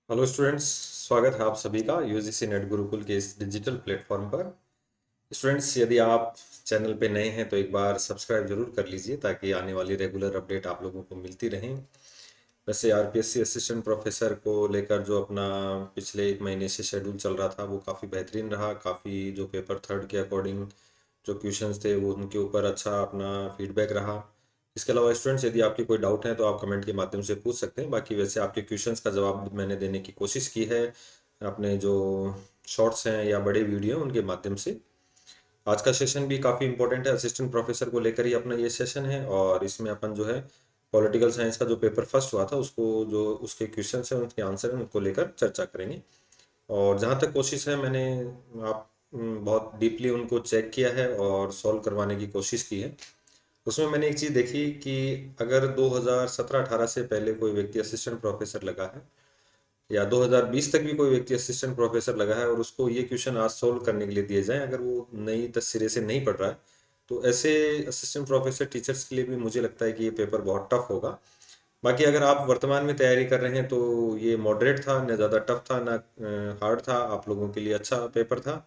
Hello students, स्वागत है आप सभी का यूजीसी नेट गुरुकुल के इस डिजिटल प्लेटफॉर्म पर। स्टूडेंट्स, यदि आप चैनल पे नए हैं तो एक बार सब्सक्राइब जरूर कर लीजिए ताकि आने वाली रेगुलर अपडेट आप लोगों को मिलती रहें। वैसे आरपीएससी असिस्टेंट प्रोफेसर को लेकर जो अपना पिछले एक महीने से शेड्यूल चल रहा था वो काफ़ी बेहतरीन रहा। काफ़ी जो पेपर थर्ड के अकॉर्डिंग जो क्वेश्चंस थे वो उनके ऊपर अच्छा अपना फीडबैक रहा। इसके अलावा स्टूडेंट्स, यदि आपके कोई डाउट है तो आप कमेंट के माध्यम से पूछ सकते हैं। बाकी वैसे आपके क्वेश्चंस का जवाब मैंने देने की कोशिश की है अपने जो शॉर्ट्स हैं या बड़े वीडियो हैं उनके माध्यम से। आज का सेशन भी काफ़ी इंपॉर्टेंट है, असिस्टेंट प्रोफेसर को लेकर ही अपना ये सेशन है। और इसमें अपन जो है पॉलिटिकल साइंस का जो पेपर फर्स्ट हुआ था उसको जो उसके क्वेश्चन हैं उनके आंसर हैं उनको लेकर चर्चा करेंगे। और जहाँ तक कोशिश है मैंने आप बहुत डीपली उनको चेक किया है और सॉल्व करवाने की कोशिश की है। उसमें मैंने एक चीज़ देखी कि अगर 2017-18 से पहले कोई व्यक्ति असिस्टेंट प्रोफेसर लगा है या 2020 तक भी कोई व्यक्ति असिस्टेंट प्रोफेसर लगा है और उसको ये क्वेश्चन आज सोल्व करने के लिए दिए जाएं, अगर वो नई सिरे से नहीं पढ़ रहा है तो ऐसे असिस्टेंट प्रोफेसर टीचर्स के लिए भी मुझे लगता है कि ये पेपर बहुत टफ होगा। बाकी अगर आप वर्तमान में तैयारी कर रहे हैं तो ये मॉडरेट था, ना ज़्यादा टफ था ना हार्ड था, आप लोगों के लिए अच्छा पेपर था।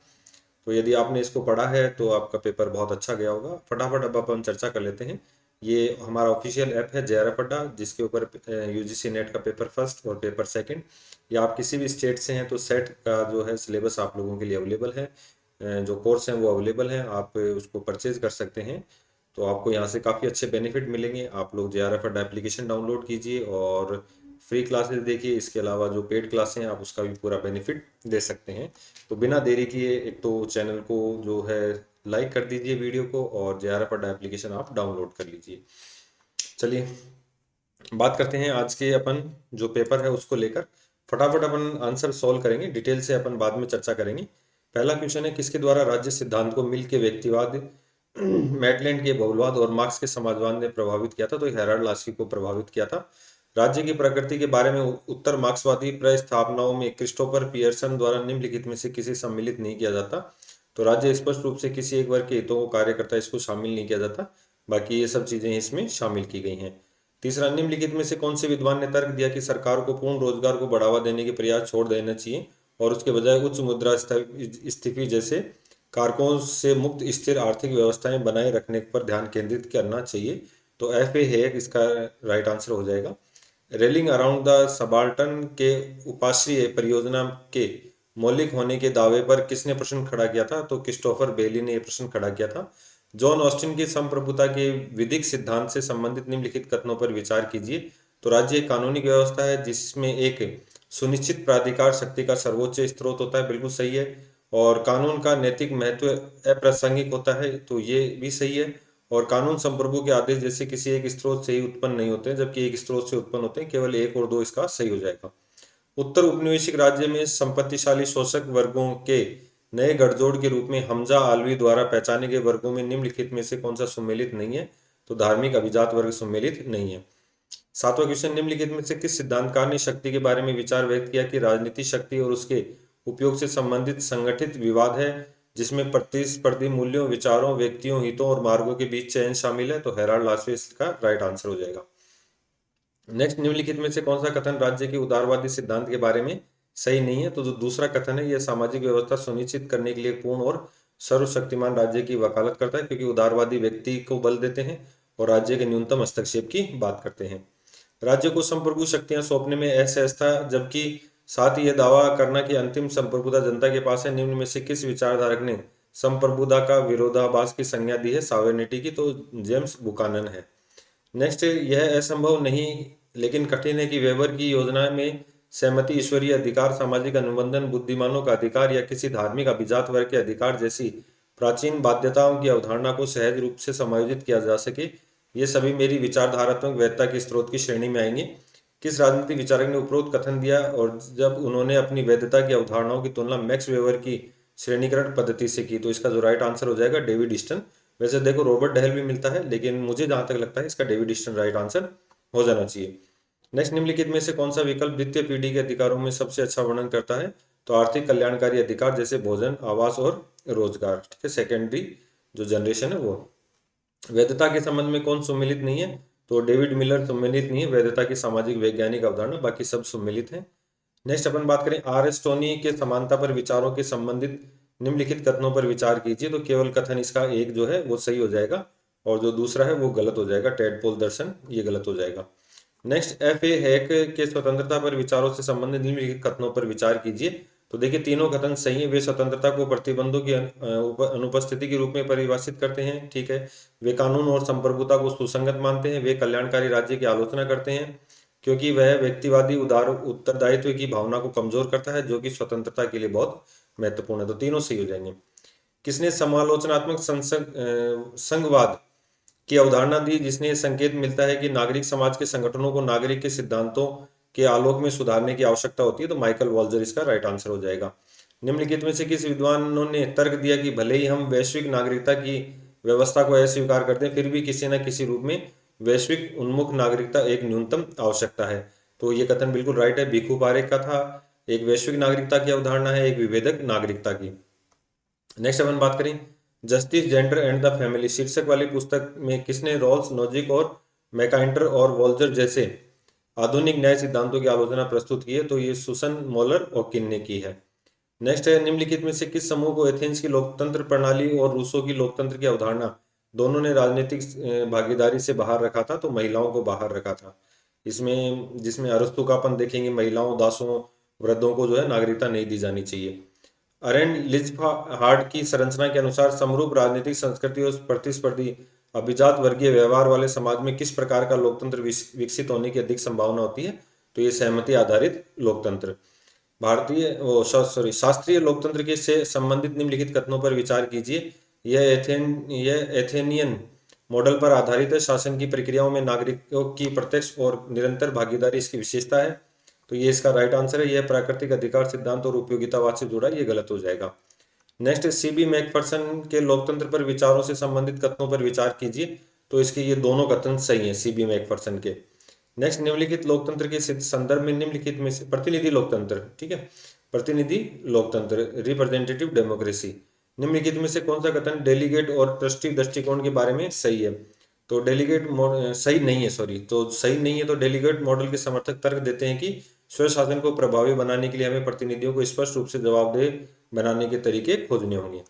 तो यदि आपने इसको पढ़ा है तो आपका पेपर बहुत अच्छा गया होगा। फटाफट अब अपन चर्चा कर लेते हैं। ये हमारा ऑफिशियल ऐप है जेआरएफ अड्डा, जिसके ऊपर यूजीसी नेट का पेपर फर्स्ट और पेपर सेकंड या आप किसी भी स्टेट से हैं तो सेट का जो है सिलेबस आप लोगों के लिए अवेलेबल है। जो कोर्स हैं वो अवेलेबल हैं, आप उसको परचेज कर सकते हैं। तो आपको यहाँ से काफ़ी अच्छे बेनिफिट मिलेंगे। आप लोग जेआरएफ अड्डा एप्लीकेशन डाउनलोड कीजिए और फ्री क्लासेस देखिए। इसके अलावा जो पेड क्लासें हैं आप उसका भी पूरा बेनिफिट दे सकते हैं। तो बिना देरी किए एक तो चैनल को जो है लाइक कर दीजिए वीडियो को, और जेआरएफ अड्डा एप्लीकेशन आप डाउनलोड कर लीजिए। चलिए बात करते हैं आज के अपन जो पेपर है उसको लेकर। फटाफट अपन आंसर सॉल्व करेंगे, डिटेल से अपन बाद में चर्चा करेंगे। पहला क्वेश्चन है, किसके द्वारा राज्य सिद्धांत को मिल के व्यक्तिवाद, मैटलैंड के बहुलवाद और मार्क्स के समाजवाद ने प्रभावित किया था? तो हेराल्ड लास्की को प्रभावित किया था। राज्य की प्रकृति के बारे में उत्तर मार्क्सवादी प्रस्तावनाओं में क्रिस्टोफर पियर्सन द्वारा निम्नलिखित में से किसी सम्मिलित नहीं किया जाता। तो राज्य स्पष्ट रूप से किसी एक वर्ग के हितों को कार्य करता है, इसको शामिल नहीं किया जाता। बाकी ये सब चीजें इसमें शामिल की गई हैं। तीसरा, निम्नलिखित में से कौन से विद्वान ने तर्क दिया कि सरकार को पूर्ण रोजगार को बढ़ावा देने के प्रयास छोड़ देना चाहिए और उसके बजाय उच्च मुद्रा स्फीति जैसे कारकों से मुक्त स्थिर आर्थिक व्यवस्थाएं बनाए रखने पर ध्यान केंद्रित करना चाहिए? तो एफ ए है इसका राइट आंसर हो जाएगा। रेलिंग अराउंड द सबाल्टर्न के उपाश्रय परियोजना के मौलिक होने के दावे पर किसने प्रश्न खड़ा किया था? तो क्रिस्टोफर बेली ने यह प्रश्न खड़ा किया था। जॉन ऑस्टिन की संप्रभुता के विधिक सिद्धांत से संबंधित निम्नलिखित कथनों पर विचार कीजिए। तो राज्य एक कानूनी व्यवस्था है जिसमें एक सुनिश्चित प्राधिकार शक्ति का सर्वोच्च स्रोत होता है, बिल्कुल सही है। और कानून का नैतिक महत्व अप्रासंगिक होता है, तो ये भी सही है। और कानून संप्रभु के आदेश जैसे किसी एक स्रोत से ही उत्पन्न नहीं होते हैं, जबकि एक स्रोत से उत्पन्न होते हैं। केवल एक और दो इसका सही हो जाएगा। उत्तर उपनिवेशिक राज्य में संपत्तिशाली शोषक वर्गों के नए गठजोड़ के रूप में हमजा आलवी द्वारा पहचाने गए वर्गों में निम्नलिखित में से कौन सा सम्मिलित नहीं है? तो धार्मिक अभिजात वर्ग सम्मिलित नहीं है। सातवां क्वेश्चन, निम्नलिखित में से किस सिद्धांतकार ने शक्ति के बारे में विचार व्यक्त किया कि राजनीति शक्ति और उसके उपयोग से संबंधित संगठित विवाद है जिसमें प्रतिस्पर्धी मूल्यों, विचारों, व्यक्तियों, हितों और मार्गों के बीच चयन शामिल है? तो हेराल्ड लास्वे इसका राइट आंसर हो जाएगा। नेक्स्ट, निम्नलिखित में से कौन सा कथन राज्य के उदारवादी सिद्धांत के बारे में सही नहीं है? तो जो दूसरा कथन है यह सामाजिक व्यवस्था सुनिश्चित करने के लिए पूर्ण और सर्वशक्तिमान राज्य की वकालत करता है, क्योंकि उदारवादी व्यक्ति को बल देते हैं और राज्य के न्यूनतम हस्तक्षेप की बात करते हैं। राज्य को संप्रभु शक्तियां सौंपने में असहजता, जबकि साथ ही यह दावा करना कि अंतिम संप्रभुता जनता के पास है। निम्न में से किस विचारधारक ने संप्रभुता का विरोधाभास की संज्ञा दी है सॉवरेनिटी की? तो जेम्स बुकानन है। नेक्स्ट, यह असंभव नहीं लेकिन कठिन है कि वेबर की योजना में सहमति, ईश्वरीय अधिकार, सामाजिक अनुबंधन, बुद्धिमानों का अधिकार या किसी धार्मिक अभिजात वर्ग के अधिकार जैसी प्राचीन बाध्यताओं की अवधारणा को सहज रूप से समायोजित किया जा सके। ये सभी मेरी विचारधारात्मक वैधता के स्रोत की श्रेणी में आएंगे। किस राजनीतिक विचारक ने उपरोक्त कथन दिया और जब उन्होंने अपनी वैधता की अवधारणाओं की तुलना मैक्स वेबर की श्रेणीकरण पद्धति से की? तो इसका जो राइट आंसर हो जाएगा डेविड ईस्टन। वैसे देखो रॉबर्ट डहेल भी मिलता है, लेकिन मुझे जहां तक लगता है इसका डेविड ईस्टन राइट आंसर हो जाना चाहिए। नेक्स्ट, निम्नलिखित में से कौन सा विकल्प द्वितीय पीढ़ी के अधिकारों में सबसे अच्छा वर्णन करता है? तो आर्थिक कल्याणकारी अधिकार जैसे भोजन, आवास और रोजगार। ठीक है, सेकेंडरी जो जनरेशन है वो। वैधता के संबंध में कौन सम्मिलित नहीं है? तो डेविड मिलर सम्मिलित नहीं है। वैधता की सामाजिक वैज्ञानिक अवधारणा, बाकी सब सम्मिलित हैं। नेक्स्ट अपन बात करें आरिस्टोनी के समानता पर विचारों के संबंधित निम्नलिखित कथनों पर विचार कीजिए। तो केवल कथन इसका एक जो है वो सही हो जाएगा और जो दूसरा है वो गलत हो जाएगा। टेडपोल दर्शन ये गलत हो जाएगा। नेक्स्ट FA हैक के स्वतंत्रता पर विचारों से संबंधित निम्नलिखित कथनों पर विचार कीजिए। तो देखिए तीनों कथन सही है। वे स्वतंत्रता को प्रतिबंधों की अनुपस्थिति के रूप में परिभाषित करते हैं, ठीक है। वे कानून और संप्रभुता को सुसंगत मानते हैं। वे कल्याणकारी राज्य की आलोचना करते हैं क्योंकि वह व्यक्तिवादी उदार उत्तरदायित्व की भावना को कमजोर करता है, जो कि स्वतंत्रता के लिए बहुत महत्वपूर्ण है। तो तीनों सही हो जाएंगे। किसने समालोचनात्मक संघवाद की अवधारणा दी, जिसने ये संकेत मिलता है कि नागरिक समाज के संगठनों को नागरिक के सिद्धांतों के आलोक में सुधारने की आवश्यकता होती है। तो माइकल वॉल्जर इसका राइट आंसर हो जाएगा। निम्नलिखित में से किस विद्वानों ने तर्क दिया कि भले ही हम वैश्विक नागरिकता की व्यवस्था को अस्वीकार करते हैं, फिर भी किसी न किसी रूप में वैश्विक उन्मुख नागरिकता एक न्यूनतम आवश्यकता है। तो ये कथन बिल्कुल राइट है, भिखू पारेख का था। एक वैश्विक नागरिकता की अवधारणा है, एक विभेदक नागरिकता की। नेक्स्ट अपन बात करें justice, gender and the family शीर्षक वाली पुस्तक में किसने रॉल्स, नोजिक और मैकाइंटर और वॉल्जर जैसे आधुनिक न्याय सिद्धांतों की आलोचना प्रस्तुत की है? तो ये सुसन, मोलर और किन ने की है। नेक्स्ट है निम्नलिखित में से किस समूह को एथेंस की लोकतंत्र प्रणाली और रूसो की लोकतंत्र की अवधारणा दोनों ने राजनीतिक भागीदारी से बाहर रखा था? तो महिलाओं को बाहर रखा था इसमें, जिसमें अरस्तु का अपन देखेंगे महिलाओं, दासों, वृद्धों को जो है नागरिकता नहीं दी जानी चाहिए। अरेन लिज्फहार्ड की संरचना के अनुसार समरूप राजनीतिक संस्कृति और प्रतिस्पर्धी अभिजात वर्गीय व्यवहार वाले समाज में किस प्रकार का लोकतंत्र विकसित होने की अधिक संभावना होती है? तो ये सहमति आधारित लोकतंत्र। भारतीय वो सॉरी शास्त्रीय लोकतंत्र के से संबंधित निम्नलिखित कथनों पर विचार कीजिए। यह एथेनियन मॉडल पर आधारित है। शासन की प्रक्रियाओं में नागरिकों की प्रत्यक्ष और निरंतर भागीदारी इसकी विशेषता है। तो ये इसका राइट आंसर है। यह प्राकृतिक अधिकार सिद्धांत और उपयोगितावाद से जुड़ा है, ये गलत हो जाएगा। नेक्स्ट CB मैकफरसन के लोकतंत्र पर विचारों से संबंधित कथनों पर विचार कीजिए। तो इसके ये दोनों कथन सही हैं CB मैकफरसन के। नेक्स्ट निम्नलिखित लोकतंत्र के संदर्भ में निम्नलिखित में से प्रतिनिधि लोकतंत्र, ठीक है, प्रतिनिधि लोकतंत्र रिप्रेजेंटेटिव डेमोक्रेसी, निम्नलिखित में से कौन सा कथन डेलीगेट और ट्रस्टी दृष्टिकोण के बारे में सही है? तो डेलीगेट सही नहीं है, सॉरी, तो सही नहीं है। तो डेलीगेट मॉडल के समर्थक तर्क देते हैं कि स्वशासन को प्रभावी बनाने के लिए हमें प्रतिनिधियों को स्पष्ट रूप से जवाबदेह बनाने के तरीके खोजने होंगे।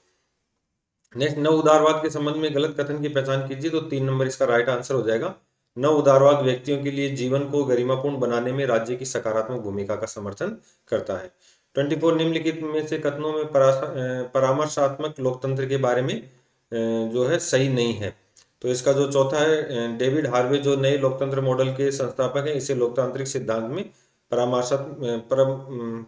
नेक्स्ट नव उदारवाद के संबंध में गलत कथन की पहचान कीजिए। तो 3 नंबर इसका राइट आंसर हो जाएगा। नव उदारवाद व्यक्तियों के लिए जीवन को गरिमापूर्ण बनाने में राज्य की सकारात्मक भूमिका का समर्थन करता है। 24 निम्नलिखित में से कथनों में परामर्शात्मक लोकतंत्र के बारे में जो है सही नहीं है। तो इसका जो चौथा है, डेविड हार्वे जो नए लोकतंत्र मॉडल के संस्थापक हैं, इसे लोकतांत्रिक सिद्धांत में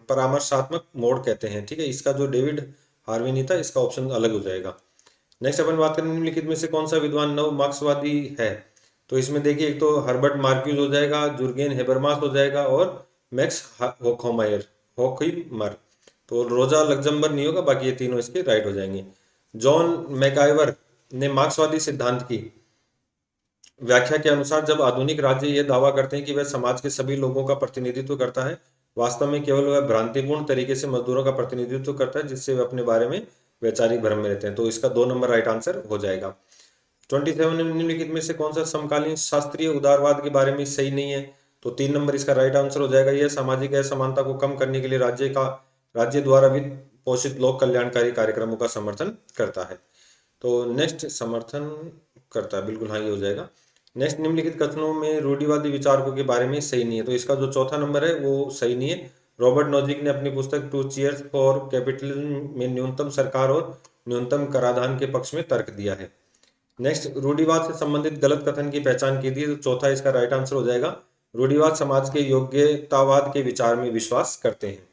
परामर्शात्मक मोड कहते हैं, ठीक है। इसका जो डेविड हार्वे नहीं था, इसका ऑप्शन अलग हो जाएगा। नेक्स्ट अपन बात करें निम्नलिखित में से कौन सा विद्वान नव मार्क्सवादी है? तो इसमें देखिए एक तो हर्बर्ट मार्क्यूज हो जाएगा, जुर्गेन हेबरमास हो जाएगा और मैक्स होखमर। तो रोजा लग्जमबर्ग नहीं होगा, बाकी ये तीनों इसके राइट हो जाएंगे। जॉन मैकाइवर ने मार्क्सवादी सिद्धांत की व्याख्या के अनुसार जब आधुनिक राज्य यह दावा करते हैं कि वह समाज के सभी लोगों का प्रतिनिधित्व करता है, वास्तव में केवल वह भ्रांतिपूर्ण तरीके से मजदूरों का प्रतिनिधित्व करता है, जिससे वे अपने बारे में वैचारिक भ्रम में रहते हैं। तो इसका 2 नंबर राइट आंसर हो जाएगा। 27 निम्नलिखित में से कौन सा समकालीन शास्त्रीय उदारवाद के बारे में सही नहीं है? तो 3 नंबर इसका राइट आंसर हो जाएगा। यह सामाजिक असमानता को कम करने के लिए राज्य द्वारा वित्त पोषित लोक कल्याणकारी कार्यक्रमों का समर्थन करता है। तो नेक्स्ट समर्थन करता है, बिल्कुल हाँ, ये हो जाएगा। नेक्स्ट निम्नलिखित कथनों में रूढ़िवादी विचारकों के बारे में सही नहीं है। तो इसका जो चौथा नंबर है वो सही नहीं है। रॉबर्ट नोजिक ने अपनी पुस्तक 2 चीयर्स फॉर कैपिटलिज्म में न्यूनतम सरकार और न्यूनतम कराधान के पक्ष में तर्क दिया है। नेक्स्ट रूढ़िवाद से संबंधित गलत कथन की पहचान की थी। तो चौथा इसका राइट आंसर हो जाएगा। रूढ़िवाद समाज के योग्यतावाद के विचार में विश्वास करते हैं।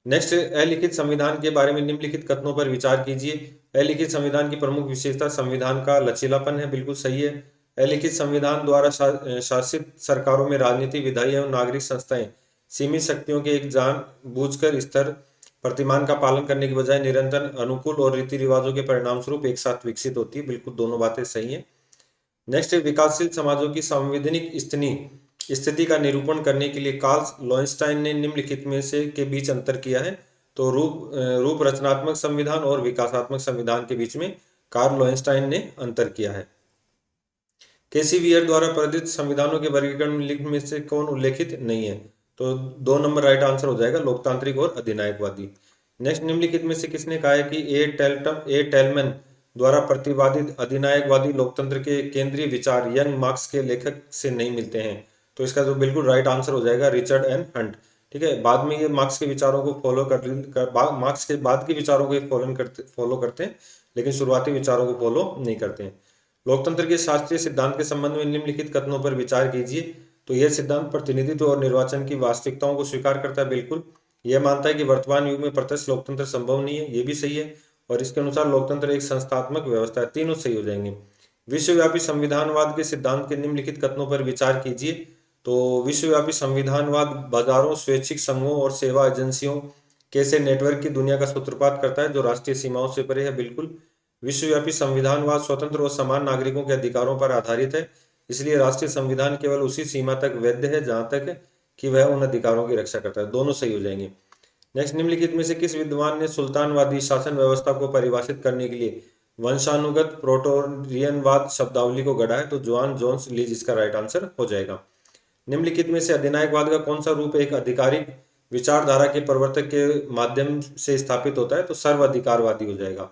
नेक्स्ट अलिखित संविधान के बारे में निम्नलिखित कथनों पर विचार कीजिए। अलिखित संविधान की प्रमुख विशेषता संविधान का लचीलापन है, बिल्कुल सही है। अलिखित संविधान द्वारा शासित सरकारों में राजनीति, विधायी एवं नागरिक संस्थाएं सीमित शक्तियों के एक जानबूझकर स्तर प्रतिमान का पालन करने की बजाय निरंतर अनुकूल और रीति रिवाजों के परिणाम स्वरूप एक साथ विकसित होती है, बिल्कुल दोनों बातें सही हैं। नेक्स्ट विकासशील समाजों की संवैधानिक स्थिति का निरूपण करने के लिए कार्ल लोएनस्टाइन ने निम्नलिखित में से के बीच अंतर किया है। तो रूप रचनात्मक संविधान और विकासात्मक संविधान के बीच में कार्ल लोएनस्टाइन ने अंतर किया है। केसी वियर द्वारा प्रदत्त संविधानों के वर्गीकरण में से कौन उल्लेखित नहीं है? तो 2 नंबर राइट आंसर हो जाएगा, लोकतांत्रिक और अधिनायकवादी। नेक्स्ट, निम्नलिखित में से किसने कहा है कि ए टेलमैन द्वारा प्रतिपादित अधिनायकवादी लोकतंत्र के केंद्रीय विचार यंग मार्क्स के लेखक से नहीं मिलते हैं? तो इसका जो बिल्कुल राइट आंसर हो जाएगा रिचर्ड एन हंट। ठीक है, बाद में ये मार्क्स के विचारों को मार्क्स के बाद के विचारों को फॉलो करते हैं, लेकिन शुरुआती विचारों को फॉलो नहीं करते हैं। लोकतंत्र के शास्त्रीय सिद्धांत के संबंध में निम्नलिखित कथनों पर विचार कीजिए। तो यह सिद्धांत प्रतिनिधित्व और निर्वाचन की वास्तविकताओं को स्वीकार करता है, बिल्कुल। यह मानता है कि वर्तमान युग में प्रत्यक्ष लोकतंत्र संभव नहीं है, ये भी सही है। और इसके अनुसार लोकतंत्र एक संस्थात्मक व्यवस्था है, तीनों सही हो जाएंगे। विश्वव्यापी संविधानवाद के सिद्धांत के निम्नलिखित कथनों पर विचार कीजिए। तो विश्वव्यापी संविधानवाद बाजारों, स्वैच्छिक संघों और सेवा एजेंसियों कैसे नेटवर्क की दुनिया का सूत्रपात करता है जो राष्ट्रीय सीमाओं से परे है, बिल्कुल। विश्वव्यापी संविधानवाद स्वतंत्र और समान नागरिकों के अधिकारों पर आधारित है, इसलिए राष्ट्रीय संविधान केवल उसी सीमा तक वैध है जहां तक कि वह उन अधिकारों की रक्षा करता है, दोनों सही हो जाएंगे। नेक्स्ट, निम्नलिखित में से किस विद्वान ने सुल्तानवादी शासन व्यवस्था को परिभाषित करने के लिए वंशानुगत प्रोटोरियनवाद शब्दावली को गढ़ा है? तो जॉन जोन्स लीज इसका राइट आंसर हो जाएगा। निम्नलिखित में से अधिनायकवाद का कौन सा रूप एक आधिकारिक विचारधारा के प्रवर्तक के माध्यम से स्थापित होता है? तो सर्वाधिकारवादी हो जाएगा।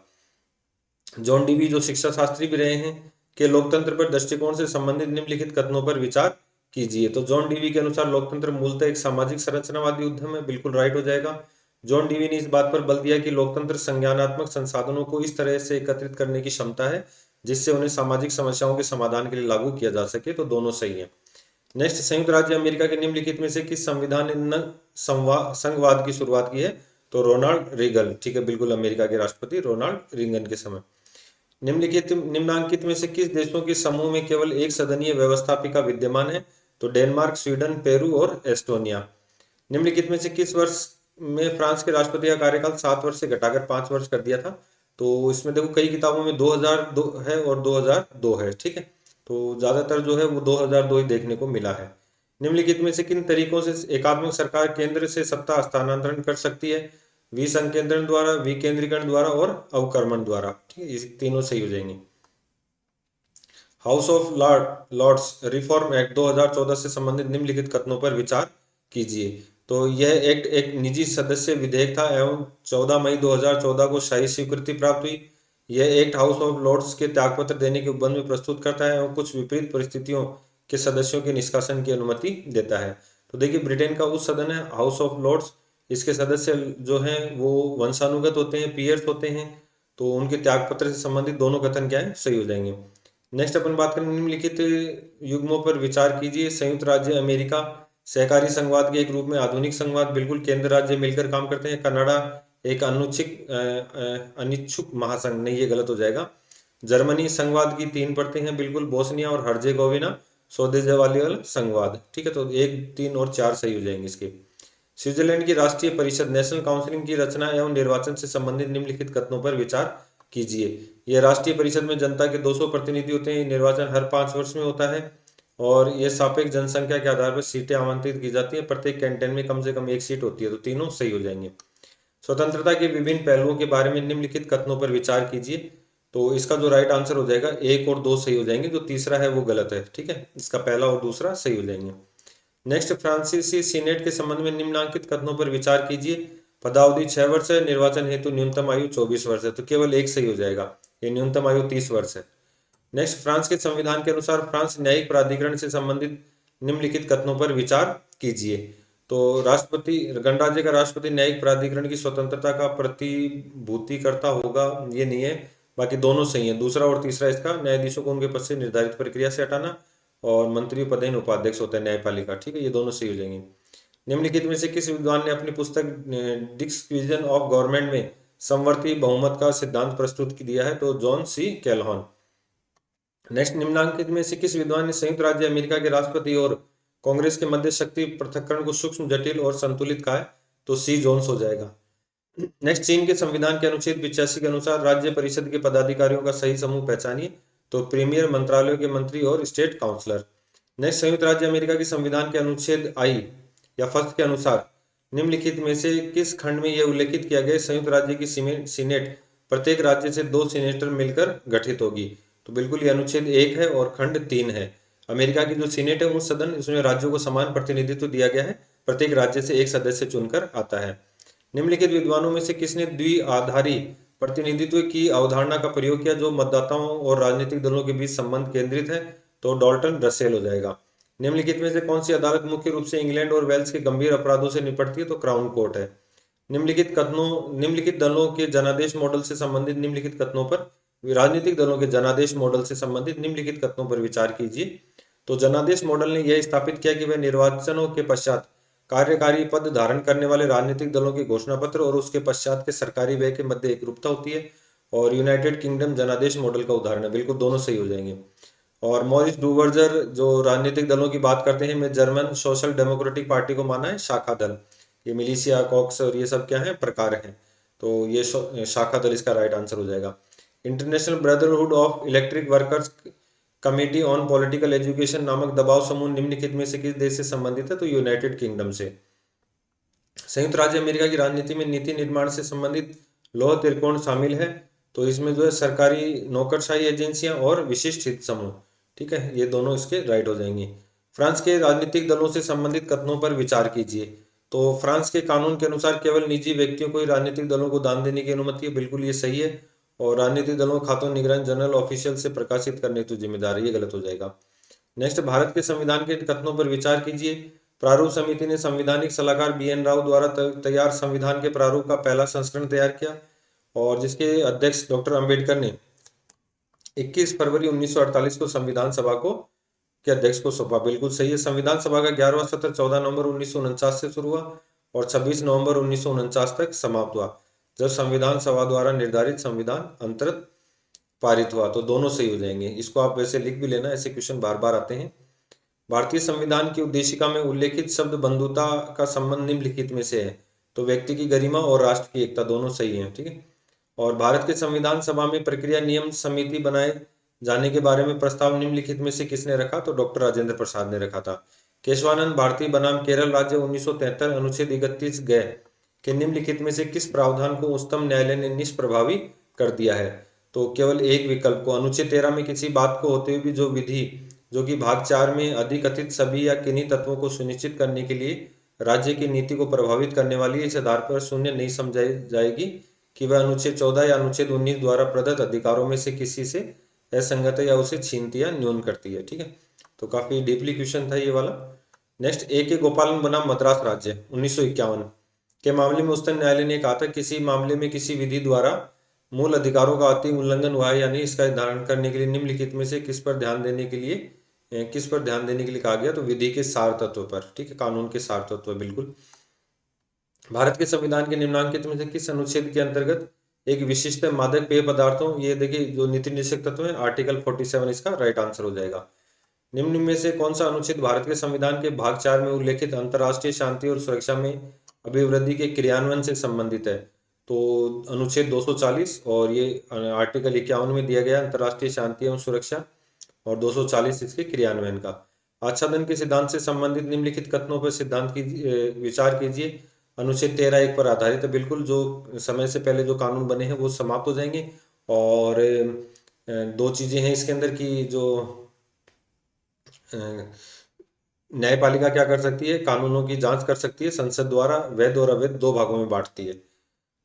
जॉन डीवी, जो शिक्षा शास्त्री भी रहे हैं, के लोकतंत्र पर दृष्टिकोण से संबंधित निम्नलिखित कथनों पर विचार कीजिए। तो जॉन डीवी के अनुसार लोकतंत्र मूलतः एक सामाजिक संरचनावादी उद्यम है, बिल्कुल राइट हो जाएगा। जॉन डीवी ने इस बात पर बल दिया कि लोकतंत्र संज्ञानात्मक संसाधनों को इस तरह से एकत्रित करने की क्षमता है जिससे उन्हें सामाजिक समस्याओं के समाधान के लिए लागू किया जा सके, तो दोनों सही है। नेक्स्ट, संयुक्त राज्य अमेरिका के निम्नलिखित में से किस संविधान ने संघवाद की शुरुआत की है? तो रोनाल्ड रीगन। ठीक है, बिल्कुल, अमेरिका के राष्ट्रपति रोनाल्ड रीगन के समय। निम्नांकित में से किस देशों के समूह में केवल एक सदनीय व्यवस्थापिका विद्यमान है? तो डेनमार्क, स्वीडन, पेरू और एस्टोनिया। निम्नलिखित में से किस वर्ष में फ्रांस के राष्ट्रपति का कार्यकाल 7 वर्ष से घटाकर 5 वर्ष कर दिया था? तो इसमें देखो कई किताबों में 2002 है और 2002 है, ठीक है, तो ज्यादातर जो है वो 2002 ही देखने को मिला है। निम्नलिखित में से किन तरीकों से एकात्मक सरकार केंद्र से सत्ता हस्तांतरण कर सकती है? विसंकेंद्रण द्वारा, विकेंद्रीकरण द्वारा और अवक्रमण द्वारा। ठीक है, ये तीनों सही हो जाएंगे। House of Lords Reform Act 2014 से संबंधित निम्नलिखित कथनों पर विचार कीजिए। तो यह एक्ट एक निजी सदस्य विधेयक था एवं 14 मई 2014 को शाही स्वीकृति प्राप्त हुई। यह एक्ट हाउस ऑफ लॉर्ड्स के त्यागपत्र देने के उपबंध में प्रस्तुत करता है एवं कुछ विपरीत परिस्थितियों के सदस्यों के निष्कासन की अनुमति देता है। तो देखिए, ब्रिटेन का उच्च सदन है हाउस ऑफ लॉर्ड्स, इसके सदस्य जो हैं वो वंशानुगत होते हैं, पीयर्स होते हैं, तो उनके त्यागपत्र से संबंधित दोनों कथन क्या है, सही हो जाएंगे। नेक्स्ट अपन बात करें, निम्नलिखित युग्मों पर विचार कीजिए। संयुक्त राज्य अमेरिका सहकारी संघवाद के एक रूप में आधुनिक संघवाद, बिल्कुल, केंद्र राज्य मिलकर काम करते हैं। कनाडा एक अनिच्छुक महासंघ, नहीं, ये गलत हो जाएगा। जर्मनी संघवाद की 3 परतें हैं, बिल्कुल। बोस्निया और हर्जेगोविना स्वदेश वाली संघवाद। ठीक है, तो 1, 3 और 4 सही हो जाएंगे इसके। स्विट्जरलैंड की राष्ट्रीय परिषद नेशनल काउंसिल की रचना एवं निर्वाचन से संबंधित निम्नलिखित कथनों पर विचार कीजिए। यह राष्ट्रीय परिषद में जनता के 200 प्रतिनिधि होते हैं। निर्वाचन हर 5 वर्ष में होता है और यह सापेक्ष जनसंख्या के आधार पर सीटें आवंटित की जाती है। प्रत्येक कैंटन में कम से कम 1 सीट होती है, तो तीनों सही हो जाएंगे। स्वतंत्रता के विभिन्न पहलुओं के बारे में निम्नलिखित कथनों पर विचार कीजिए। तो इसका जो राइट आंसर हो जाएगा 1 और 2 सही हो जाएंगे, जो तीसरा है वो गलत है। ठीक है, इसका पहला और दूसरा सही हो जाएंगे। नेक्स्ट, फ्रांसीसी सीनेट के संबंध में निम्नांकित कथनों पर विचार कीजिए। पदावधि 6 वर्ष है, निर्वाचन हेतु न्यूनतम आयु 24 वर्ष है, तो केवल एक सही हो जाएगा, ये न्यूनतम आयु 30 वर्ष है। नेक्स्ट, फ्रांस के संविधान के अनुसार फ्रांस न्यायिक प्राधिकरण से संबंधित निम्नलिखित कथनों पर विचार कीजिए। तो राष्ट्रपति, गणराज्य का राष्ट्रपति न्यायिक प्राधिकरण की स्वतंत्रता का प्रतिभूतिकर्ता होगा, ये नहीं है, बाकी दोनों सही है। दूसरा और तीसरा इसका, न्यायाधीशों को उनके पद से निर्धारित प्रक्रिया से हटाना, और मंत्री पदेन उपाध्यक्ष होता है न्यायपालिका। ठीक है, ये दोनों सही हो जाएंगे। निम्नलिखित में से किस विद्वान ने अपनी पुस्तक डिस्क्विजन ऑफ गवर्नमेंट में समवर्ती बहुमत का सिद्धांत प्रस्तुत दिया है? तो जॉन सी कैलहॉन। नेक्स्ट, निम्नांकित में से किस विद्वान ने संयुक्त राज्य अमेरिका के राष्ट्रपति और कांग्रेस के मध्य शक्ति पृथक्करण को सूक्ष्म, जटिल और संतुलित कहा है? तो सी जोन्स हो जाएगा। नेक्स्ट, चीन के संविधान के अनुच्छेद 85 के अनुसार राज्य परिषद के पदाधिकारियों का सही समूह पहचानिए। तो प्रीमियर, मंत्रालयों के मंत्री और स्टेट काउंसलर। नेक्स्ट, संयुक्त राज्य अमेरिका के संविधान के अनुच्छेद आई या फर्स्ट के अनुसार निम्नलिखित में से किस खंड में यह उल्लेखित किया गया, संयुक्त राज्य की सीनेट प्रत्येक राज्य से 2 सीनेटर मिलकर गठित होगी? तो बिल्कुल, ये अनुच्छेद 1 है और खंड 3 है। अमेरिका की जो सीनेट है, उस सदन, इसमें राज्यों को समान प्रतिनिधित्व दिया गया है, प्रत्येक राज्य से एक सदस्य चुनकर आता है। निम्नलिखित विद्वानों में से किसने द्विआधारी प्रतिनिधित्व की अवधारणा का प्रयोग किया जो मतदाताओं और राजनीतिक दलों के बीच संबंध केंद्रित है? तो डॉल्टन रसेल हो जाएगा। निम्नलिखित में से कौन सी अदालत मुख्य रूप से इंग्लैंड और वेल्स के गंभीर अपराधों से निपटती है? तो क्राउन कोर्ट है। निम्नलिखित दलों के जनादेश मॉडल से संबंधित निम्नलिखित कथनों पर राजनीतिक दलों के जनादेश मॉडल से संबंधित निम्नलिखित कथनों पर विचार कीजिए। तो जनादेश मॉडल ने यह स्थापित किया कि वह निर्वाचनों के पश्चात कार्यकारी पद धारण करने वाले राजनीतिक दलों के घोषणा पत्र और उसके पश्चात के सरकारी व्यय के मध्य एकरूपता होती है। और यूनाइटेड किंगडम जनादेश मॉडल का उदाहरण है। बिल्कुल दोनों सही हो जाएंगे। और मॉरिस डूवर्जर जो राजनीतिक दलों की बात करते हैं, में जर्मन सोशल डेमोक्रेटिक पार्टी को माना है शाखा दल। ये मिलिशिया, कॉक्स और ये सब क्या है? प्रकार हैं। तो ये शाखा दल इसका राइट आंसर हो जाएगा। International brotherhood of electric workers committee on political education नामक दबाव समूह निम्नलिखित में से किस देश से संबंधित है? तो यूनाइटेड किंगडम से। संयुक्त राज्य अमेरिका की राजनीति में नीति निर्माण से संबंधित लौह त्रिकोण शामिल है। तो इसमें जो है सरकारी नौकरशाही एजेंसियां और विशिष्ट हित समूह, ठीक है, ये दोनों इसके राइट हो जाएंगे। फ्रांस के राजनीतिक दलों से संबंधित कथनों पर विचार कीजिए। तो फ्रांस के कानून के अनुसार केवल निजी व्यक्तियों को ही राजनीतिक दलों को दान देने की अनुमति है। बिल्कुल ये सही है। और राजनीतिक दलों के खातों निगरानी जनरल ऑफिशियल से प्रकाशित करने की जिम्मेदार है, ये गलत हो जाएगा। नेक्स्ट, भारत के संविधान के कथनों पर विचार कीजिए। प्रारूप समिति ने संवैधानिक सलाहकार BN राव द्वारा तैयार संविधान के प्रारूप का पहला संस्करण तैयार किया और जिसके अध्यक्ष डॉक्टर अंबेडकर ने 21 फरवरी 1948 को संविधान सभा को के अध्यक्ष को सौंपा। बिल्कुल सही है। संविधान सभा का 11वां सत्र 14 नवंबर 1949 से शुरू हुआ और 26 नवंबर 1949 तक समाप्त हुआ, जब संविधान सभा द्वारा निर्धारित संविधान अंतर्गत पारित हुआ। तो दोनों सही हो जाएंगे। इसको आप वैसे लिख भी लेना, ऐसे क्वेश्चन बार बार आते हैं। भारतीय संविधान की उद्देशिका में उल्लेखित शब्द बंधुता का संबंध निम्नलिखित में से है? तो व्यक्ति की गरिमा और राष्ट्र की एकता, दोनों सही है, ठीक है। और भारत के संविधान सभा में प्रक्रिया नियम समिति बनाए जाने के बारे में प्रस्ताव निम्नलिखित में से किसने रखा? तो डॉक्टर राजेंद्र प्रसाद ने रखा था। केशवानंद भारती बनाम केरल राज्य 1973 अनुच्छेद 31 ग के निम्नलिखित में से किस प्रावधान को उच्चतम न्यायालय ने निष्प्रभावी कर दिया है? तो केवल एक विकल्प को। अनुच्छेद 13 में किसी बात को होते हुए भी जो विधि जो कि भाग 4 में अधिकथित सभी या किन्हीं तत्वों को सुनिश्चित करने के लिए राज्य की नीति को प्रभावित करने वाली है, इस आधार पर शून्य नहीं समझाई जाएगी कि वह अनुच्छेद 14 या अनुच्छेद 19 द्वारा प्रदत्त अधिकारों में से किसी से असंगत है या उसे छीनती या न्यून करती है, ठीक है। तो काफी डीपली क्वेश्चन था ये वाला। Next, A.K. गोपालन बनाम मद्रास राज्य 1951 के मामले में उच्चतम न्यायालय ने कहा था किसी मामले में किसी विधि द्वारा मूल अधिकारों का अति उल्लंघन हुआ है या नहीं, इसका निर्धारण करने के लिए निम्नलिखित में से किस पर ध्यान देने के लिए कहा गया? तो विधि के सार तत्व पर, ठीक है, कानून के सार तत्व। बिल्कुल। भारत के संविधान के निम्नांकित में से किस अनुच्छेद के अंतर्गत एक विशिष्ट मादक पेय पदार्थों, ये देखिए जो नीति निषेध तत्व है, आर्टिकल 47 इसका राइट आंसर हो जाएगा। निम्न में से कौन सा अनुच्छेद भारत के संविधान के भाग 4 में उल्लेखित अंतर्राष्ट्रीय शांति और सुरक्षा में अभिवृद्धि के क्रियान्वयन से संबंधित है? तो अनुच्छेद 240 और ये आर्टिकल 51 में दिया गया अंतर्राष्ट्रीय शांति एवं सुरक्षा, और 240 इसके क्रियान्वयन का। आच्छादन के सिद्धांत से संबंधित निम्नलिखित कथनों पर विचार कीजिए। अनुच्छेद 13(1) पर आधारित है। बिल्कुल, जो समय से पहले जो कानून बने हैं वो समाप्त हो जाएंगे। और दो चीजें हैं इसके अंदर की जो न्यायपालिका क्या कर सकती है? कानूनों की जांच कर सकती है संसद द्वारा। वैध और अवैध दो भागों में बांटती है।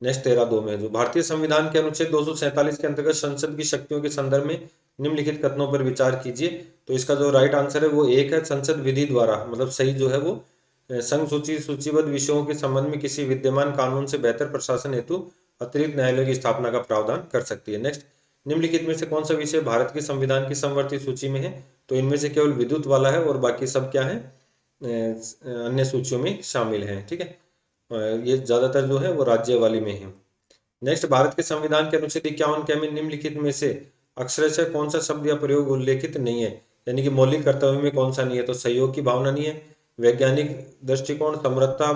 नेक्स्ट 13(2) में जो भारतीय संविधान के अनुच्छेद 247 के अंतर्गत संसद की शक्तियों के संदर्भ में निम्नलिखित कथनों पर विचार कीजिए। तो इसका जो राइट आंसर है वो एक है, संसद विधि द्वारा, मतलब सही जो है वो संघ सूचीबद्ध विषयों के संबंध में किसी विद्यमान कानून से बेहतर प्रशासन हेतु अतिरिक्त न्यायालय की स्थापना का प्रावधान कर सकती है। नेक्स्ट, निम्नलिखित में से कौन सा विषय भारत के संविधान की समवर्ती सूची में है? तो इनमें से केवल विद्युत वाला है और बाकी सब क्या है? अन्य सूचियों में शामिल है, ठीक है। ये ज्यादातर जो है वो राज्य वाली में है। नेक्स्ट, भारत के संविधान के अनुच्छेद 51 के में निम्नलिखित में से अक्षरशः कौन सा शब्द या प्रयोग उल्लेखित नहीं है? यानी कि मौलिक कर्तव्य में कौन सा नहीं है? तो सहयोग की भावना नहीं है, वैज्ञानिक दृष्टिकोण, समृद्धता,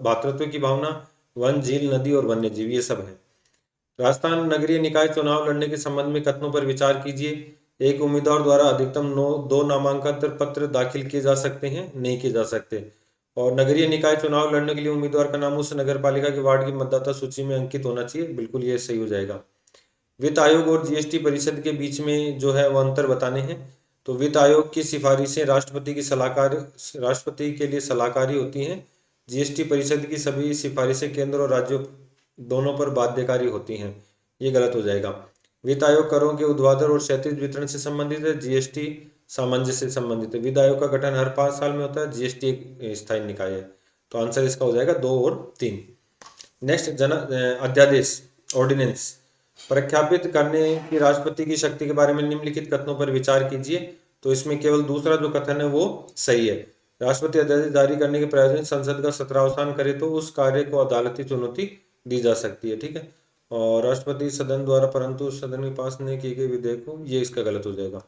भातृत्व की भावना, वन, झील, नदी और वन्य जीव, ये सब है। राजस्थान नगरीय निकाय चुनाव लड़ने के संबंध में कथनों पर विचार कीजिए। एक उम्मीदवार द्वारा अधिकतम 2 नामांकन पत्र दाखिल किए जा सकते हैं, नहीं किए जा सकते। और नगरीय निकाय चुनाव लड़ने के लिए उम्मीदवार का नाम उस नगर पालिका के वार्ड की मतदाता सूची में अंकित होना चाहिए। बिल्कुल ये सही हो जाएगा। वित्त आयोग और GST परिषद के बीच में जो है वो अंतर बताने हैं। तो वित्त आयोग की सिफारिशें राष्ट्रपति के लिए सलाहकारी होती हैं, जीएसटी परिषद की सभी सिफारिशें केंद्र और राज्यों दोनों पर बाध्यकारी होती हैं, ये गलत हो जाएगा। वित्त आयोग करों के ऊर्ध्वाधर और क्षैतिज वितरण से संबंधित है, जीएसटी सामंजस्य से संबंधित है। वित्त आयोग का गठन हर 5 साल में होता है, जीएसटी एक स्थायी निकाय है। तो आंसर इसका हो जाएगा 2 और 3। नेक्स्ट अध्यादेश ऑर्डिनेंस प्रख्यापित करने की राष्ट्रपति की शक्ति के बारे में निम्नलिखित कथनों पर विचार कीजिए। तो इसमें केवल दूसरा जो कथन है वो सही है। राष्ट्रपति अध्यादेश जारी करने के प्रयोजन से संसद का सत्रावसान करे तो उस कार्य को अदालती चुनौती दी जा सकती है, ठीक है। और राष्ट्रपति सदन द्वारा परंतु सदन में पास नहीं किए गए विधेयक को, ये इसका गलत हो जाएगा।